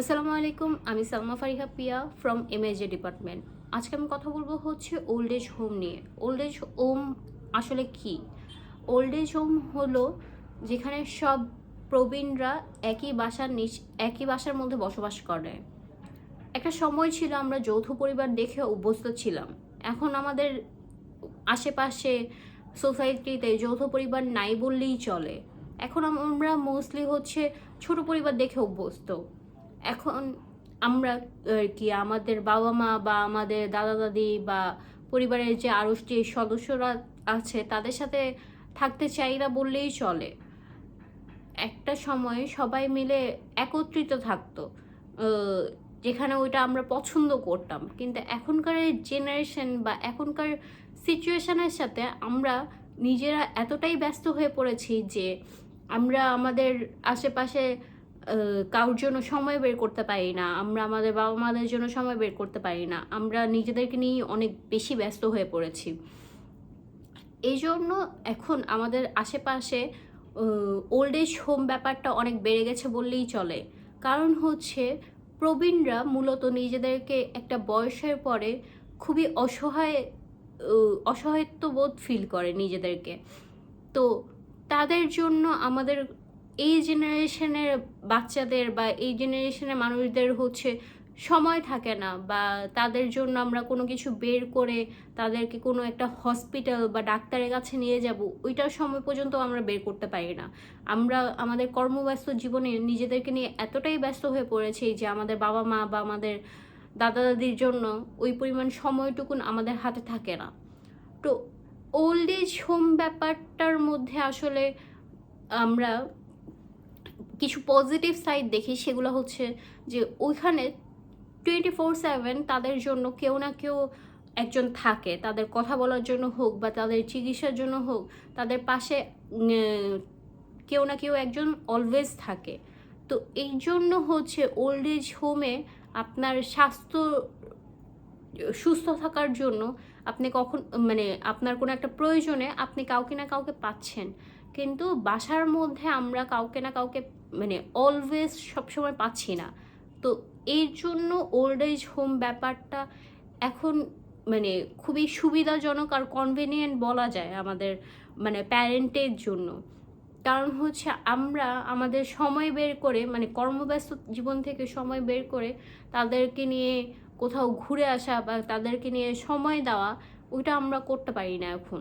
আসসালামু আলাইকুম, আমি সালমা ফারিহা পিয়া ফ্রম এমএজে ডিপার্টমেন্ট। আজকে আমি কথা বলবো হচ্ছে ওল্ড এজ হোম নিয়ে। ওল্ড এজ হোম আসলে কি? ওল্ড এজ হোম হলো যেখানে সব প্রবীণরা একই বাসার মধ্যে বসবাস করে। একটা সময় ছিল আমরা যৌথ পরিবার দেখে অভ্যস্ত ছিলাম। এখন আমাদের আশেপাশে সোসাইটিতে যৌথ পরিবার নাই বললেই চলে। এখন আমরা মোস্টলি হচ্ছে ছোট পরিবার দেখে অভ্যস্ত। এখন আমরা কি আমাদের বাবা মা বা আমাদের দাদা দাদি বা পরিবারের যে আরও যে সদস্যরা আছে তাদের সাথে থাকতে চাই না বললেই চলে। একটা সময় সবাই মিলে একত্রিত থাকতো, যেখানে ওইটা আমরা পছন্দ করতাম। কিন্তু এখনকার জেনারেশন বা এখনকার সিচুয়েশনের সাথে আমরা নিজেরা এতটাই ব্যস্ত হয়ে পড়েছি যে আমরা আমাদের আশেপাশে কারোর জন্য সময় বের করতে পারি না। আমরা আমাদের বাবা মাদের জন্য সময় বের করতে পারি না। আমরা নিজেদেরকে নিয়েই অনেক বেশি ব্যস্ত হয়ে পড়েছি। এই জন্য এখন আমাদের আশেপাশে ওল্ড এজ হোম ব্যাপারটা অনেক বেড়ে গেছে বললেই চলে। কারণ হচ্ছে প্রবীণরা মূলত নিজেদেরকে একটা বয়সের পরে খুবই অসহায়ত্ববোধ ফিল করে নিজেদেরকে। তো তাদের জন্য আমাদের এই জেনারেশনের বাচ্চাদের বা এই জেনারেশনের মানুষদের হচ্ছে সময় থাকে না, বা তাদের জন্য আমরা কোনো কিছু বের করে তাদেরকে কোনো একটা হসপিটাল বা ডাক্তারের কাছে নিয়ে যাব, ওইটার সময় পর্যন্ত আমরা বের করতে পারি না। আমরা আমাদের কর্মব্যস্ত জীবনে নিজেদেরকে নিয়ে এতটাই ব্যস্ত হয়ে পড়েছি যে আমাদের বাবা মা বা আমাদের দাদা দাদির জন্য ওই পরিমাণ সময়টুকুন আমাদের হাতে থাকে না। তো ওল্ড এজ হোম ব্যাপারটার মধ্যে আসলে আমরা কিছু পজিটিভ সাইড দেখি। সেগুলো হচ্ছে যে ওইখানে 24/7 তাদের জন্য কেউ না কেউ একজন থাকে, তাদের কথা বলার জন্য হোক বা তাদের চিকিৎসার জন্য হোক, তাদের পাশে কেউ না কেউ একজন অলওয়েজ থাকে। তো এই জন্য হচ্ছে ওল্ড এজ হোমে আপনার স্বাস্থ্য সুস্থ থাকার জন্য আপনি আপনার কোনো একটা প্রয়োজনে আপনি কাউকে না কাউকে পাচ্ছেন। কিন্তু বাসার মধ্যে আমরা কাউকে না কাউকে অলওয়েজ সবসময় পাচ্ছি না। তো এর জন্য ওল্ড এজ হোম ব্যাপারটা এখন খুবই সুবিধাজনক আর কনভিনিয়েন্ট বলা যায় আমাদের প্যারেন্টের জন্য। কারণ হচ্ছে আমরা আমাদের সময় বের করে কর্মব্যস্ত জীবন থেকে সময় বের করে তাদেরকে নিয়ে কোথাও ঘুরে আসা বা তাদেরকে নিয়ে সময় দেওয়া, ওইটা আমরা করতে পারি না এখন।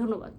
ধন্যবাদ।